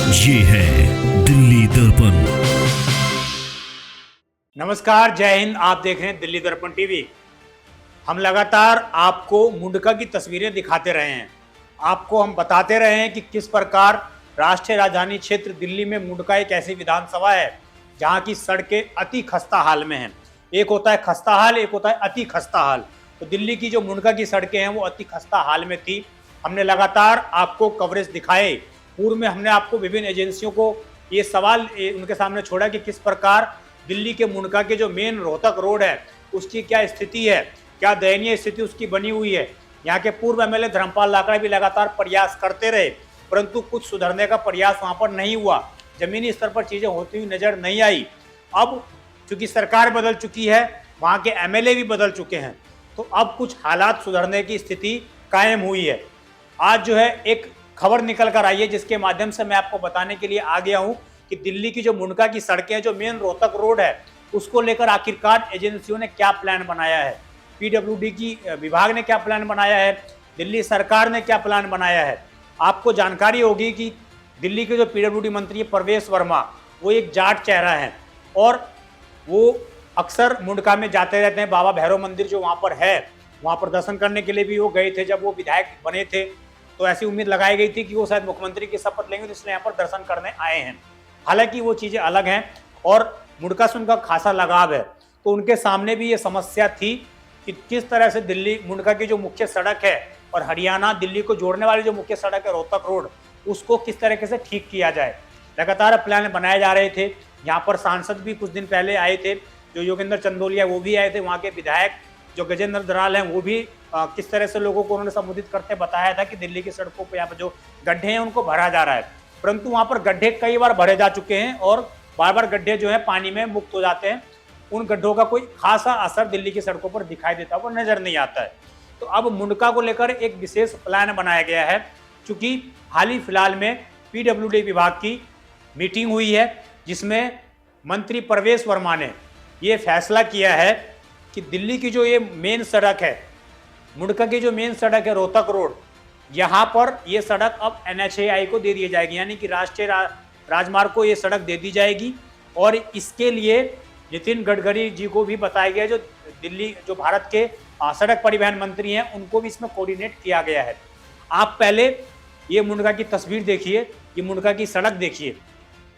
ये है दिल्ली दर्पण। नमस्कार, जय हिंद। आप देख रहे हैं दिल्ली दर्पण टीवी। हम लगातार आपको मुंडका की तस्वीरें दिखाते रहे हैं। आपको हम बताते रहे हैं कि किस प्रकार राष्ट्रीय राजधानी क्षेत्र दिल्ली में मुंडका एक ऐसी विधानसभा है जहां की सड़कें अति खस्ता हाल में हैं। एक होता है खस्ता हाल, एक होता है अति खस्ता हाल। तो दिल्ली की जो मुंडका की सड़कें हैं वो अति खस्ता हाल में थी। हमने लगातार आपको कवरेज दिखाए। पूर्व में हमने आपको विभिन्न एजेंसियों को ये सवाल उनके सामने छोड़ा कि किस प्रकार दिल्ली के मुंडका के जो मेन रोहतक रोड है उसकी क्या स्थिति है, क्या दयनीय स्थिति उसकी बनी हुई है। यहाँ के पूर्व एमएलए धर्मपाल लाकड़ा भी लगातार प्रयास करते रहे, परंतु कुछ सुधरने का प्रयास वहाँ पर नहीं हुआ। जमीनी स्तर पर चीज़ें होती हुई नजर नहीं आई। अब चूंकि सरकार बदल चुकी है, वहाँ के एमएलए भी बदल चुके हैं, तो अब कुछ हालात सुधरने की स्थिति कायम हुई है। आज जो है एक खबर निकल कर आई है जिसके माध्यम से मैं आपको बताने के लिए आ गया हूं कि दिल्ली की जो मुंडका की सड़कें हैं, जो मेन रोहतक रोड है, उसको लेकर आखिरकार एजेंसियों ने क्या प्लान बनाया है, पीडब्ल्यूडी की विभाग ने क्या प्लान बनाया है, दिल्ली सरकार ने क्या प्लान बनाया है। आपको जानकारी होगी कि दिल्ली के जो पीडब्ल्यूडी मंत्री परवेश वर्मा वो एक जाट चेहरा है और वो अक्सर मुंडका में जाते रहते हैं। बाबा भैरव मंदिर जो वहाँ पर है, वहाँ पर दर्शन करने के लिए भी वो गए थे जब वो विधायक बने थे। तो ऐसी उम्मीद लगाई गई थी कि वो शायद मुख्यमंत्री की शपथ लेंगे, तो इसलिए यहाँ पर दर्शन करने आए हैं। हालांकि वो चीज़ें अलग हैं और मुंडका से उनका खासा लगाव है, तो उनके सामने भी ये समस्या थी कि किस तरह से दिल्ली मुंडका की जो मुख्य सड़क है और हरियाणा दिल्ली को जोड़ने वाली जो मुख्य सड़क है रोहतक रोड, उसको किस तरीके से ठीक किया जाए। लगातार प्लान बनाए जा रहे थे। यहाँ पर सांसद भी कुछ दिन पहले आए थे, जो योगेंद्र चंदोलिया वो भी आए थे। वहाँ के विधायक जो गजेंद्र दराल हैं वो भी किस तरह से लोगों को उन्होंने संबोधित करते बताया था कि दिल्ली की सड़कों पर यहाँ पर जो गड्ढे हैं उनको भरा जा रहा है, परंतु वहाँ पर गड्ढे कई बार भरे जा चुके हैं और बार बार गड्ढे जो है पानी में मुक्त हो जाते हैं। उन गड्ढों का कोई खासा असर दिल्ली की सड़कों पर दिखाई देता हुआ नजर नहीं आता है। तो अब मुंडका को लेकर एक विशेष प्लान बनाया गया है। चूंकि हाल ही फिलहाल में पीडब्ल्यूडी विभाग की मीटिंग हुई है जिसमें मंत्री परवेश वर्मा ने ये फैसला किया है कि दिल्ली की जो ये मेन सड़क है, मुंडका की जो मेन सड़क है रोहतक रोड, यहाँ पर ये सड़क अब NHAI को दे दी जाएगी, यानी कि राष्ट्रीय राजमार्ग को ये सड़क दे दी जाएगी। और इसके लिए नितिन गडकरी जी को भी बताया गया, जो दिल्ली जो भारत के सड़क परिवहन मंत्री हैं, उनको भी इसमें कोऑर्डिनेट किया गया है। आप पहले ये मुंडका की तस्वीर देखिए, ये मुंडका की सड़क देखिए,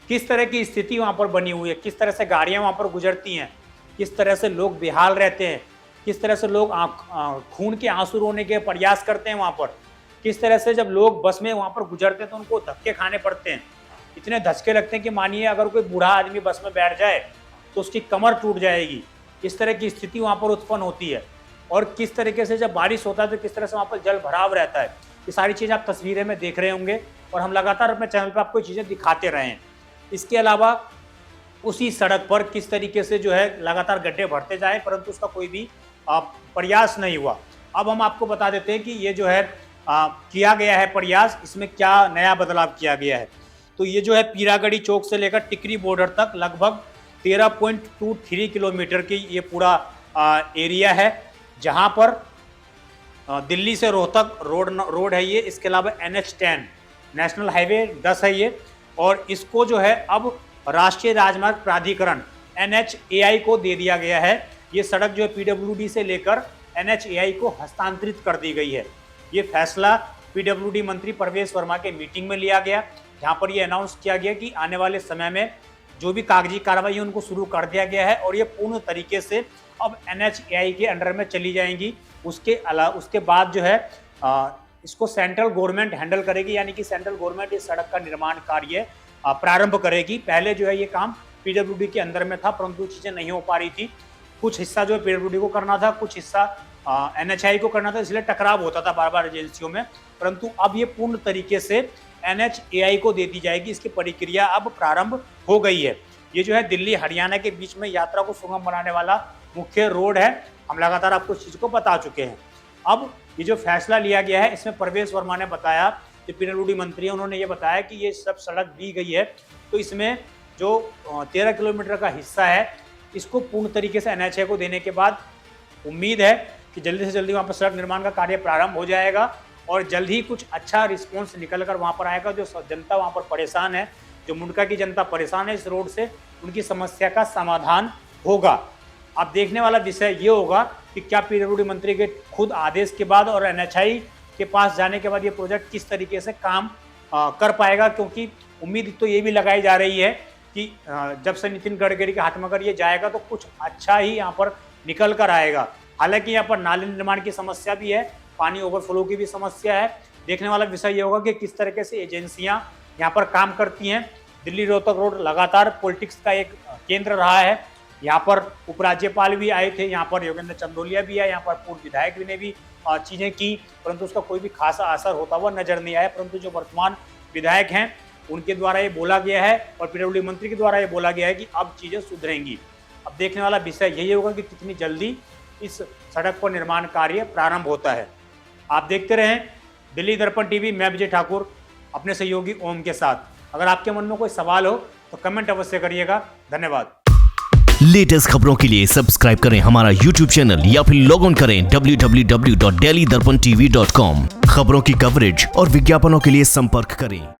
किस तरह की स्थिति वहाँ पर बनी हुई है, किस तरह से गाड़ियाँ वहाँ पर गुजरती हैं, किस तरह से लोग बेहाल रहते हैं, किस तरह से लोग खून के आंसू रोने के प्रयास करते हैं वहाँ पर, किस तरह से जब लोग बस में वहाँ पर गुजरते हैं तो उनको धक्के खाने पड़ते हैं। इतने धक्के लगते हैं कि मानिए अगर कोई बूढ़ा आदमी बस में बैठ जाए तो उसकी कमर टूट जाएगी। इस तरह की स्थिति वहाँ पर उत्पन्न होती है। और किस तरीके से जब बारिश होता है तो किस तरह से वहाँ पर जल भराव रहता है। ये सारी चीज़ आप तस्वीरें में देख रहे होंगे और हम लगातार अपने चैनल पर आपको चीज़ें दिखाते रहे हैं। इसके अलावा उसी सड़क पर किस तरीके से जो है लगातार गड्ढे भरते जाए, परंतु उसका कोई भी प्रयास नहीं हुआ। अब हम आपको बता देते हैं कि ये जो है किया गया है प्रयास, इसमें क्या नया बदलाव किया गया है। तो ये जो है पीरागढ़ी चौक से लेकर टिकरी बॉर्डर तक लगभग 13.23 किलोमीटर की ये पूरा एरिया है, जहां पर दिल्ली से रोहतक रोड है ये। इसके अलावा NH10 नेशनल हाईवे 10 है ये, और इसको जो है अब राष्ट्रीय राजमार्ग प्राधिकरण NHAI को दे दिया गया है। ये सड़क जो है पीडब्ल्यूडी से लेकर NHAI को हस्तांतरित कर दी गई है। ये फैसला पीडब्ल्यूडी मंत्री परवेश वर्मा के मीटिंग में लिया गया, जहां पर ये अनाउंस किया गया कि आने वाले समय में जो भी कागजी कार्रवाई है उनको शुरू कर दिया गया है और ये पूर्ण तरीके से अब NHAI के अंडर में चली जाएंगी। उसके बाद जो है इसको सेंट्रल गवर्नमेंट हैंडल करेगी, यानी कि सेंट्रल गवर्नमेंट इस सड़क का निर्माण कार्य प्रारंभ करेगी। पहले जो है ये काम पीडब्ल्यूडी के अंदर में था, परंतु चीज़ें नहीं हो पा रही थी। कुछ हिस्सा जो है पीडब्ल्यूडी को करना था, कुछ हिस्सा NHAI को करना था, इसलिए टकराव होता था बार बार एजेंसियों में। परंतु अब ये पूर्ण तरीके से NHAI को दे दी जाएगी। इसकी प्रक्रिया अब प्रारंभ हो गई है। ये जो है दिल्ली हरियाणा के बीच में यात्रा को सुगम बनाने वाला मुख्य रोड है। हम लगातार आपको इस चीज़ को बता चुके हैं। अब ये जो फैसला लिया गया है, इसमें परवेश वर्मा ने बताया, जो पीडब्ल्यूडी मंत्री हैं, उन्होंने ये बताया कि ये सब सड़क दी गई है, तो इसमें जो 13 किलोमीटर का हिस्सा है इसको पूर्ण तरीके से NHAI को देने के बाद उम्मीद है कि जल्दी से जल्दी वहाँ पर सड़क निर्माण का कार्य प्रारंभ हो जाएगा और जल्द ही कुछ अच्छा रिस्पॉन्स निकल कर वहाँ पर आएगा। जो जनता वहाँ पर परेशान है, जो मुंडका की जनता परेशान है इस रोड से, उनकी समस्या का समाधान होगा। अब देखने वाला विषय ये होगा कि क्या पीडब्ल्यूडी मंत्री के खुद आदेश के बाद और NHAI के पास जाने के बाद ये प्रोजेक्ट किस तरीके से काम कर पाएगा, क्योंकि उम्मीद तो ये भी लगाई जा रही है कि जब से नितिन गडकरी के हाथ में अगर ये जाएगा तो कुछ अच्छा ही यहाँ पर निकल कर आएगा। हालांकि यहाँ पर नाले निर्माण की समस्या भी है, पानी ओवरफ्लो की भी समस्या है। देखने वाला विषय ये होगा कि किस तरीके से एजेंसियां यहाँ पर काम करती हैं। दिल्ली रोहतक रोड लगातार पॉलिटिक्स का एक केंद्र रहा है। यहाँ पर उपराज्यपाल भी आए थे, यहाँ पर योगेंद्र चंदोलिया भी आए, यहाँ पर पूर्व विधायक ने भी चीज़ें की, परंतु उसका कोई भी खासा असर होता हुआ नजर नहीं आया। परंतु जो वर्तमान विधायक हैं उनके द्वारा ये बोला गया है और पीडब्ल्यूडी मंत्री के द्वारा ये बोला गया है कि अब चीज़ें सुधरेंगी। अब देखने वाला विषय यही होगा कि कितनी जल्दी इस सड़क पर निर्माण कार्य प्रारंभ होता है। आप देखते रहें दिल्ली दर्पण टीवी। मैं विजय ठाकुर अपने सहयोगी ओम के साथ। अगर आपके मन में कोई सवाल हो तो कमेंट अवश्य करिएगा। धन्यवाद। लेटेस्ट खबरों के लिए सब्सक्राइब करें हमारा YouTube चैनल या फिर लॉग ऑन करें www.delhidarpantv.com। खबरों की कवरेज और विज्ञापनों के लिए संपर्क करें।